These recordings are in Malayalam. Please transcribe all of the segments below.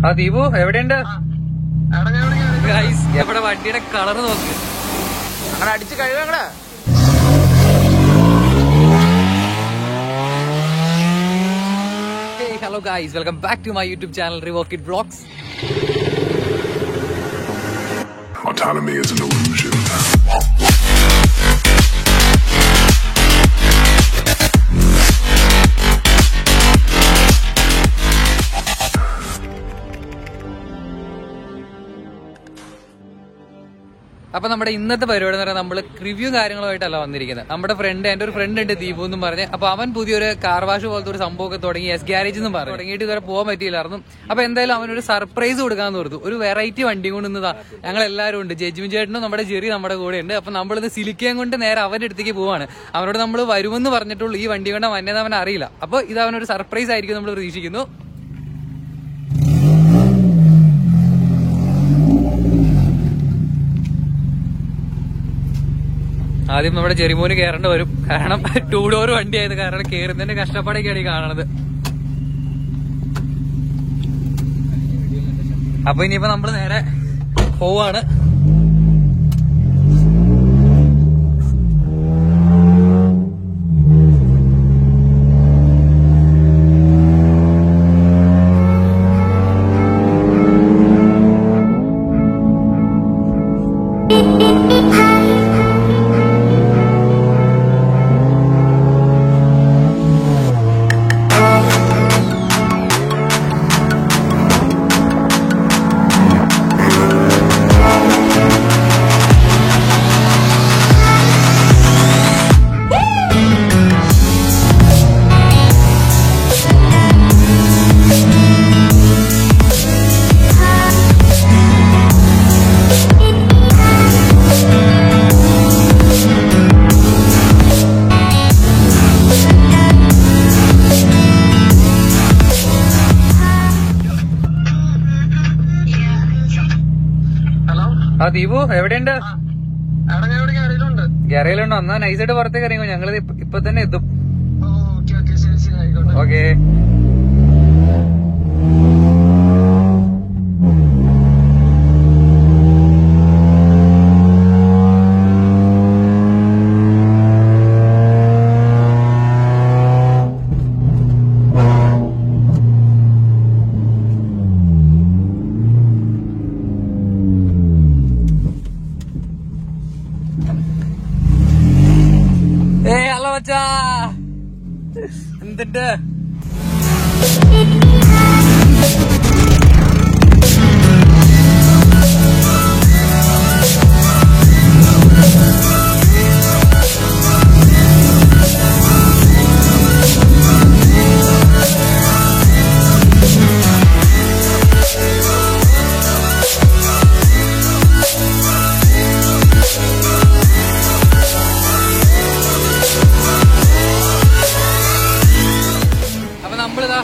ആ ദീപു എവിടെയുണ്ട്? എവിടെ വണ്ടിയുടെ കളർ നോക്ക്, അങ്ങനെ അടിച്ച് കഴിവങ്ങള്. Hello guys, welcome back to my YouTube channel Revoke It Vlogs. Autonomy is an illusion. അപ്പൊ നമ്മുടെ ഇന്നത്തെ പരിപാടി എന്ന് പറഞ്ഞാൽ നമ്മള് റിവ്യൂ കാര്യങ്ങളുമായിട്ടല്ല വന്നിരിക്കുന്നത്. നമ്മുടെ എന്റെ ഒരു ഫ്രണ്ട് ഉണ്ട് ദീപു എന്നും പറഞ്ഞ്. അപ്പൊ അവൻ പുതിയൊരു കാർ വാഷ് പോലത്തെ ഒരു സംഭവമൊക്കെ തുടങ്ങി, എസ് ഗ്യാരേജ് എന്നും പറഞ്ഞു. തുടങ്ങിയിട്ട് ഇതുവരെ പോകാൻ പറ്റിയില്ലായിരുന്നു. അപ്പൊ എന്തായാലും അവനൊരു സർപ്രൈസ് കൊടുക്കാന്ന് പറഞ്ഞു. ഒരു വെറൈറ്റി വണ്ടി കൊണ്ട് ഇന്നതാ ഞങ്ങൾ എല്ലാവരും ഉണ്ട്. ജഡ്ജിമി ചേട്ടനും നമ്മുടെ ജെറി നമ്മുടെ കൂടെ ഉണ്ട്. അപ്പൊ നമ്മളിന്ന് സിലിക്കയും കൊണ്ട് നേരെ അവന്റെ അടുത്തേക്ക് പോവാണ്. അവനോട് നമ്മൾ വരുമെന്ന് പറഞ്ഞിട്ടുള്ളൂ. ഈ വണ്ടി കൊണ്ട് വന്നത് അവൻ അറിയില്ല. അപ്പൊ ഇത് അവനൊരു സർപ്രൈസ് ആയിരിക്കും നമ്മൾ പ്രതീക്ഷിക്കുന്നു. ആദ്യം നമ്മുടെ ചെറിമോന് കയറേണ്ടി വരും, കാരണം 2 ഡോർ വണ്ടി ആയത് കാരണം കയറുന്നതിന്റെ കഷ്ടപ്പാടൊക്കെയാണ് ഈ കാണുന്നത്. അപ്പൊ ഇനിയിപ്പോ നമ്മള് നേരെ പോവാണ്. ആ ദീപു എവിടെയുണ്ട്? ഗ്യാരയിലുണ്ടോ? എന്നാ നൈസായിട്ട് പുറത്തേക്ക് ഇറങ്ങോ, ഞങ്ങള് ഇപ്പൊ തന്നെ എത്തും. ഓക്കെ. ഹലോ അച്ഛാ, എന്തുണ്ട്?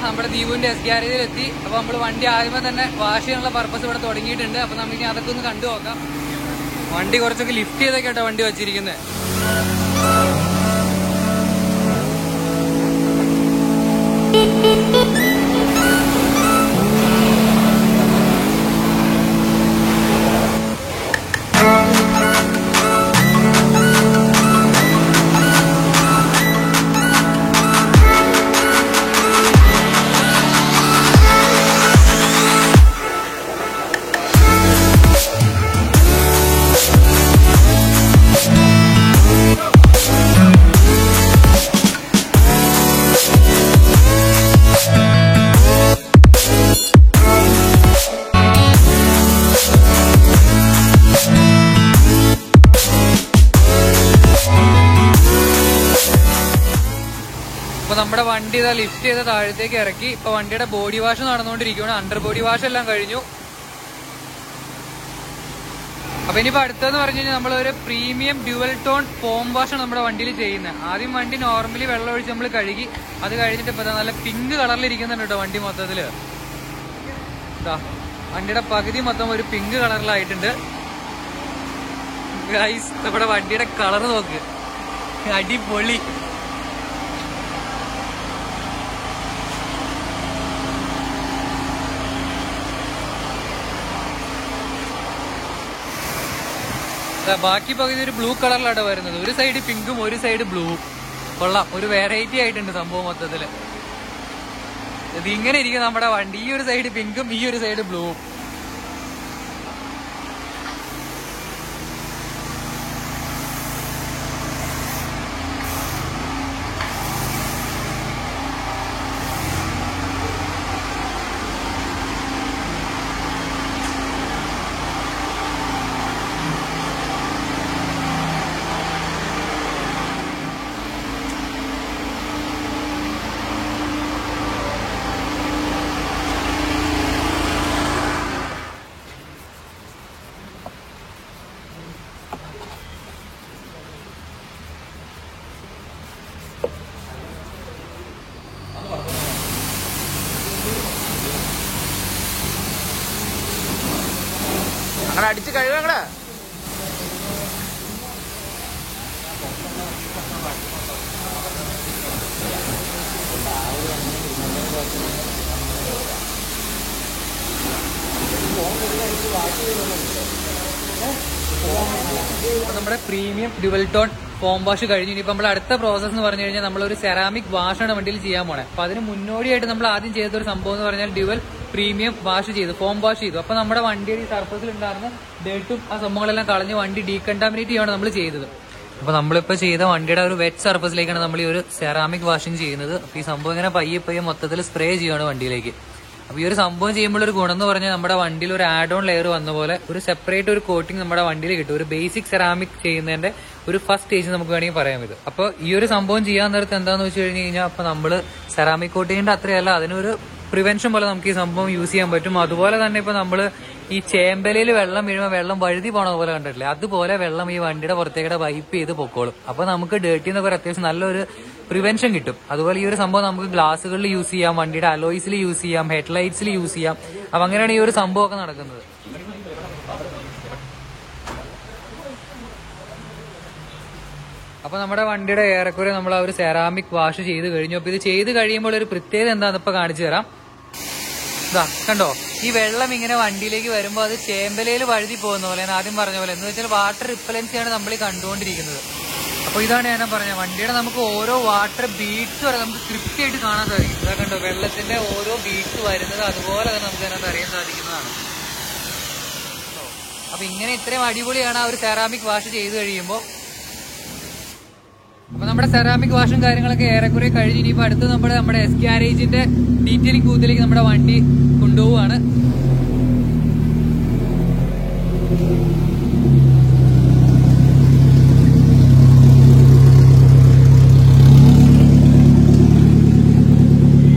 നമ്മുടെ ദീപുവിന്റെ എസ് ഗ്യാരേജിൽ എത്തി. അപ്പൊ നമ്മള് വണ്ടി ആദ്യമേ തന്നെ വാഷ് ചെയ്യാനുള്ള പർപ്പസ് ഇവിടെ തുടങ്ങിയിട്ടുണ്ട്. അപ്പൊ നമുക്ക് ഇനി അതൊക്കെ ഒന്ന് കണ്ടു നോക്കാം. വണ്ടി കുറച്ചൊക്കെ ലിഫ്റ്റ് ചെയ്തൊക്കെയാട്ടോ വണ്ടി വെച്ചിരിക്കുന്നത്. അപ്പൊ നമ്മുടെ വണ്ടി ഇതാ ലിഫ്റ്റ് ചെയ്ത് താഴത്തേക്ക് ഇറക്കി. ഇപ്പൊ വണ്ടിയുടെ ബോഡി വാഷ് നടന്നുകൊണ്ടിരിക്കുകയാണ്. അണ്ടർ ബോഡി വാഷ് എല്ലാം കഴിഞ്ഞു. അപ്പൊ ഇനിയിപ്പോ അടുത്തെന്ന് പറഞ്ഞു കഴിഞ്ഞാൽ നമ്മളൊരു പ്രീമിയം ഡ്യുവൽ ടോൺ ഫോം വാഷാണ് നമ്മുടെ വണ്ടിയിൽ ചെയ്യുന്നത്. ആദ്യം വണ്ടി നോർമലി വെള്ളം ഒഴിച്ച് നമ്മൾ കഴുകി, അത് കഴിഞ്ഞിട്ട് ഇപ്പൊ നല്ല പിങ്ക് കളറിലിരിക്കുന്നുണ്ട് കേട്ടോ വണ്ടി മൊത്തത്തില്. വണ്ടിയുടെ പകുതി മൊത്തം ഒരു പിങ്ക് കളറിലായിട്ടുണ്ട്. ഗൈസ്, നമ്മുടെ വണ്ടിയുടെ കളർ നോക്ക്, അടിപൊളി. ബാക്കി പകുതി ഒരു ബ്ലൂ കളറിലാണ് വരുന്നത്. ഒരു സൈഡ് പിങ്കും ഒരു സൈഡ് ബ്ലൂ. കൊള്ളാം, ഒരു വെറൈറ്റി ആയിട്ടുണ്ട് സംഭവം മൊത്തത്തില്. ഇതിങ്ങനെ ഇരിക്കും നമ്മുടെ വണ്ടി. ഈ ഒരു സൈഡ് പിങ്കും ഈ ഒരു സൈഡ് ബ്ലൂവും. അങ്ങനെ അടിച്ച് കഴിവങ്ങള് നമ്മുടെ premium dual tone form wash കഴിഞ്ഞു. ഇനിയിപ്പോൾ നമ്മൾ അടുത്ത പ്രോസസ് എന്ന് പറഞ്ഞു കഴിഞ്ഞാൽ നമ്മളൊരു സെറാമിക് വാഷാണ് വണ്ടിയിൽ ചെയ്യാൻ പോണേ. അപ്പൊ അതിന് മുന്നോടിയായിട്ട് നമ്മൾ ആദ്യം ചെയ്ത ഒരു സംഭവം എന്ന് പറഞ്ഞാൽ ഡ്യുവൽ പ്രീമിയം വാഷ് ചെയ്തു, ഫോം വാഷ് ചെയ്തു. അപ്പൊ നമ്മുടെ വണ്ടിയുടെ ഈ സർഫസിൽ ഉണ്ടായിരുന്ന ഡേട്ടും ആ സംഭവങ്ങളെല്ലാം കളഞ്ഞ് വണ്ടി ഡീകണ്ടാമിനേറ്റ് ചെയ്യുകയാണ് നമ്മൾ ചെയ്തത്. അപ്പൊ നമ്മളിപ്പോ ചെയ്ത വണ്ടിയുടെ ഒരു വെറ്റ് സർഫസിലേക്കാണ് നമ്മൾ ഈ ഒരു സെറാമിക് വാഷിംഗ് ചെയ്യുന്നത്. അപ്പൊ ഈ സംഭവം ഇങ്ങനെ പയ്യെ പയ്യെ മൊത്തത്തിൽ സ്പ്രേ ചെയ്യുകയാണ് വണ്ടിയിലേക്ക്. അപ്പൊ ഈ ഒരു സംഭവം ചെയ്യുമ്പോൾ ഒരു ഗുണം എന്ന് പറഞ്ഞാൽ നമ്മുടെ വണ്ടിയിൽ ഒരു ആഡ് ഓൺ ലെയർ വന്ന പോലെ ഒരു സെപ്പറേറ്റ് ഒരു കോട്ടിംഗ് നമ്മുടെ വണ്ടിയിൽ കിട്ടും. ഒരു ബേസിക് സെറാമിക് ചെയ്യുന്നതിന്റെ ഒരു ഫസ്റ്റ് സ്റ്റേജ് നമുക്ക് വേണമെങ്കിൽ പറയാം ഇത്. അപ്പൊ ഈ ഒരു സംഭവം ചെയ്യാൻ നേരത്ത് എന്താന്ന് വെച്ച് കഴിഞ്ഞ് കഴിഞ്ഞാൽ അപ്പൊ നമ്മള് സെറാമിക് കോട്ടിങ്ങിന്റെ അത്രയല്ല, അതിനൊരു പ്രിവെൻഷൻ പോലെ നമുക്ക് ഈ സംഭവം യൂസ് ചെയ്യാൻ പറ്റും. അതുപോലെ തന്നെ ഇപ്പൊ നമ്മള് ഈ ചേമ്പലയിൽ വെള്ളം വീഴുമ്പോൾ വെള്ളം വഴുതി പോണ പോലെ കണ്ടിട്ടില്ലേ, അതുപോലെ വെള്ളം ഈ വണ്ടിയുടെ പുറത്തേക്ക് വൈപ്പ് ചെയ്ത് പൊക്കോളും. അപ്പൊ നമുക്ക് ഡേർട്ടി എന്നൊക്കെ അത്യാവശ്യം നല്ലൊരു പ്രിവെൻഷൻ കിട്ടും. അതുപോലെ ഈ ഒരു സംഭവം നമുക്ക് ഗ്ലാസുകളിൽ യൂസ് ചെയ്യാം, വണ്ടിയുടെ അലോയ്സിൽ യൂസ് ചെയ്യാം, ഹെഡ്ലൈറ്റ്സിൽ യൂസ് ചെയ്യാം. അപ്പൊ അങ്ങനെയാണ് ഈ ഒരു സംഭവമൊക്കെ നടക്കുന്നത്. അപ്പൊ നമ്മുടെ വണ്ടിയുടെ ഏറെക്കുറെ നമ്മൾ ആ ഒരു സെറാമിക് വാഷ് ചെയ്ത് കഴിഞ്ഞു. അപ്പൊ ഇത് ചെയ്ത് കഴിയുമ്പോൾ ഒരു പ്രത്യേകത എന്താണെന്ന് ഇപ്പൊ കാണിച്ചു തരാം. ഇതാ കണ്ടോ, ഈ വെള്ളം ഇങ്ങനെ വണ്ടിയിലേക്ക് വരുമ്പോൾ അത് ചേമ്പലയിൽ വഴുതി പോകുന്ന പോലെ, ഞാൻ ആദ്യം പറഞ്ഞ പോലെ, എന്ന് വെച്ചാൽ വാട്ടർ റിപ്പലൻസിയാണ് നമ്മൾ ഈ കണ്ടുകൊണ്ടിരിക്കുന്നത്. അപ്പൊ ഇതാണ് ഞാൻ പറഞ്ഞത്, വണ്ടിയുടെ നമുക്ക് ഓരോ വാട്ടർ ബീറ്റ്സ് വരെ നമുക്ക് കൃത്യമായിട്ട് കാണാൻ സാധിക്കും. ഇതാ കണ്ടോ, വെള്ളത്തിന്റെ ഓരോ ബീറ്റ്സ് വരുന്നത് അതുപോലെ തന്നെ നമുക്ക് അതിനകത്ത് അറിയാൻ സാധിക്കുന്നതാണ്. അപ്പൊ ഇങ്ങനെ ഇത്രയും അടിപൊളിയാണ് ആ ഒരു സെറാമിക് വാഷ് ചെയ്ത് കഴിയുമ്പോൾ. അപ്പൊ നമ്മുടെ സെറാമിക് വാഷും കാര്യങ്ങളൊക്കെ ഏറെക്കുറെ കഴിഞ്ഞ് ഇനിയിപ്പോ അടുത്ത് നമ്മുടെ എസ് ഗ്യാരേജിന്റെ ഡീറ്റെയിലിംഗ് ബൂത്തിലേക്ക് നമ്മുടെ വണ്ടി കൊണ്ടുപോവാണ്.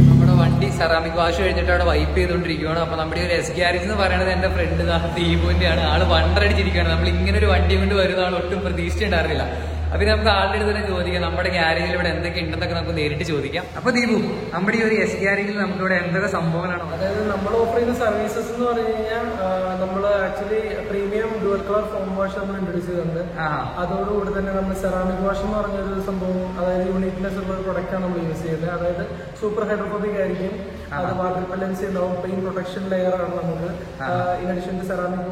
നമ്മുടെ വണ്ടി സെറാമിക് വാഷ് കഴിഞ്ഞിട്ട് അവിടെ വൈപ്പ് ചെയ്തുകൊണ്ടിരിക്കുകയാണ്. അപ്പൊ നമ്മുടെ ഒരു എസ് ഗ്യാരേജ് എന്ന് പറയുന്നത് എന്റെ ഫ്രണ്ട് ദീപുവിന്റെ ആണ്. ആള് വണ്ടടിച്ചിരിക്കുകയാണ്. നമ്മൾ ഇങ്ങനെ ഒരു വണ്ടി കൊണ്ട് വരുന്ന ആൾ ഒട്ടും പ്രതീക്ഷിച്ചിട്ടുണ്ടായിരുന്നില്ല. അപ്പൊ നമുക്ക് ആളുടെ അടുത്ത് തന്നെ ചോദിക്കാം, നമ്മുടെ ഗ്യാരേജിൽ ഇവിടെ എന്തൊക്കെ ഉണ്ടെന്നൊക്കെ നമുക്ക് നേരിട്ട് ചോദിക്കാം. അപ്പൊ ദീപു, നമ്മുടെ ഈ ഒരു എസ് ഗ്യാരേജിൽ നമുക്ക് ഇവിടെ എന്തൊക്കെ സംഭവങ്ങളാണോ? അതായത് നമ്മൾ ഓഫർ ചെയ്യുന്ന സർവീസസ് എന്ന് പറഞ്ഞു കഴിഞ്ഞാൽ നമ്മൾ actually premium dual colour form wash നമ്മൾ ഇൻട്രൊഡ്യൂസ് ചെയ്തിട്ടുണ്ട്. അതോടുകൂടി തന്നെ നമ്മൾ സെറാമിക് വാഷ് എന്ന് പറഞ്ഞൊരു സംഭവം, അതായത് യൂണിക്നെസ് ഉള്ള ഒരു പ്രൊഡക്റ്റാണ് നമ്മൾ യൂസ് ചെയ്യുന്നത്. അതായത് സൂപ്പർ ഹൈഡ്രോഫോബിക് ആയിരിക്കും, അത് വാട്ടർ റിപ്പലൻസി ഉണ്ടാവും, പെയിൻ പ്രൊട്ടക്ഷൻ ലെയർ ആണ് നമുക്ക്. In addition to ceramic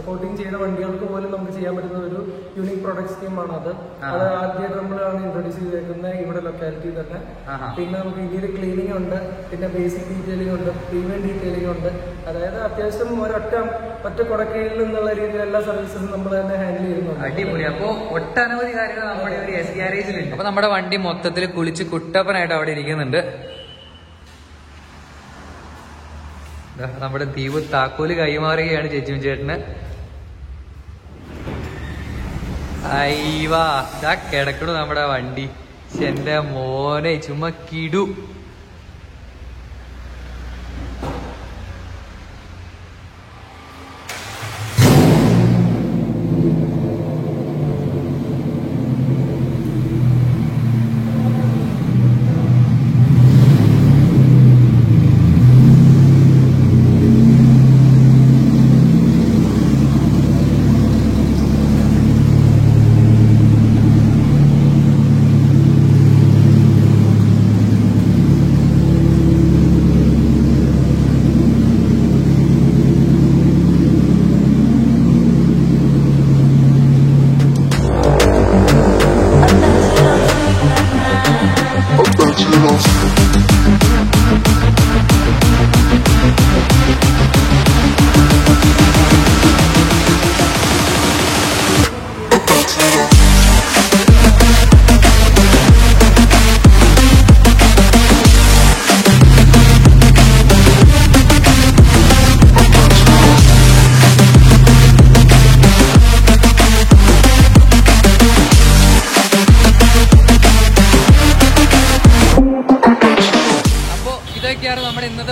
coating ചെയ്ത വണ്ടികൾക്ക് പോലും നമുക്ക് ചെയ്യാൻ പറ്റുന്ന ഒരു യൂണിക് പ്രൊഡക്റ്റ് സ്കീം ആണ് അത്. അത് ആദ്യമായിട്ട് നമ്മളാണ് ഇൻട്രൊഡ്യൂസ് ചെയ്തേക്കുന്നത് ഇവിടെ ലൊക്കാലിറ്റി തന്നെ. പിന്നെ നമുക്ക് ഇന്ത്യയിൽ ക്ലീനിങ് ഉണ്ട്, പിന്നെ ബേസിക് ഡീറ്റെയിലിംഗ് ഉണ്ട്, പ്രീമിയം ഡീറ്റെയിലിംഗ് ഉണ്ട്. അതായത് അത്യാവശ്യം ഒറ്റ കുടക്കീഴിൽ നിന്നുള്ള രീതിയിൽ എല്ലാ സർവീസസും നമ്മൾ തന്നെ ഹാൻഡിൽ ചെയ്യുന്നുണ്ട്. അടിപൊളി. അപ്പൊ ഒട്ടനവധി കാര്യങ്ങൾ നമ്മുടെ ഒരു എസ് ഗ്യാരേജിലുണ്ട്. അപ്പൊ നമ്മുടെ വണ്ടി മൊത്തത്തിൽ കുളിച്ച് കുട്ടപ്പനായിട്ട് അവിടെ ഇരിക്കുന്നുണ്ട്. നമ്മുടെ ദീപ് താക്കോല് കൈമാറുകയാണ് ചേച്ചിയും ചേട്ടന്. അയ്യവാ, ഇതാ കിടക്കണു നമ്മുടെ വണ്ടി. എന്റെ മോനെ ചുമ്മാ കിടു.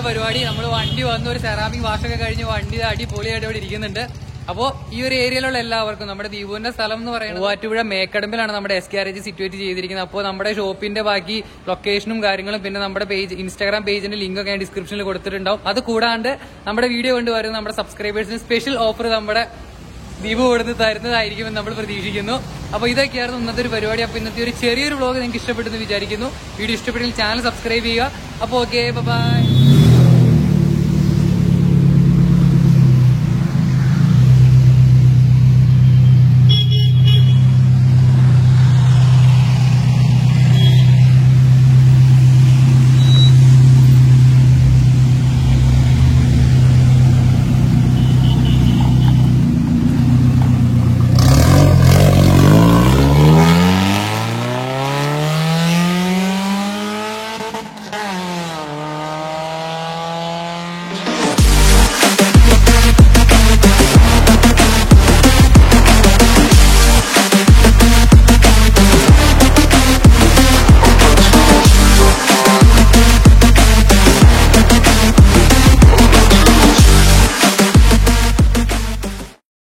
പരിപാടി. നമ്മൾ വണ്ടി വന്ന് ഒരു സെറാമിക് വാഷൊക്കെ കഴിഞ്ഞ് വണ്ടി അടിപൊളിയായിട്ട് ഇവിടെ ഇരിക്കുന്നുണ്ട്. അപ്പോ ഈ ഒരു ഏരിയയിലുള്ള എല്ലാവർക്കും നമ്മുടെ ദീപുവിന്റെ സ്ഥലം എന്ന് പറയുന്നത് മൂവാറ്റുപുഴ മേക്കടമ്പിലാണ് നമ്മുടെ എസ് ഗ്യാരേജ് സിറ്റുവേറ്റ് ചെയ്തിരിക്കുന്നത്. അപ്പോൾ നമ്മുടെ ഷോപ്പിന്റെ ബാക്കി ലൊക്കേഷനും കാര്യങ്ങളും പിന്നെ നമ്മുടെ പേജ് ഇൻസ്റ്റാഗ്രാം പേജിന്റെ ലിങ്ക് ഒക്കെ ഞാൻ ഡിസ്ക്രിപ്ഷനിൽ കൊടുത്തിട്ടുണ്ടാവും. അത് കൂടാണ്ട് നമ്മുടെ വീഡിയോ കൊണ്ടുവരുന്ന നമ്മുടെ സബ്സ്ക്രൈബേഴ്സിന് സ്പെഷ്യൽ ഓഫർ നമ്മുടെ ദീപു കൊടുത്ത് തരുന്നതായിരിക്കുമെന്ന് നമ്മൾ പ്രതീക്ഷിക്കുന്നു. അപ്പൊ ഇതൊക്കെയായിരുന്നു ഇന്നത്തെ ഒരു പരിപാടി. അപ്പൊ ഇന്നത്തെ ഒരു ചെറിയൊരു വ്ളോഗ് നിങ്ങൾക്ക് ഇഷ്ടപ്പെട്ടെന്ന് വിചാരിക്കുന്നു. വീഡിയോ ഇഷ്ടപ്പെട്ടെങ്കിൽ ചാനൽ സബ്സ്ക്രൈബ് ചെയ്യുക. അപ്പോൾ ഓക്കെ, ബൈ.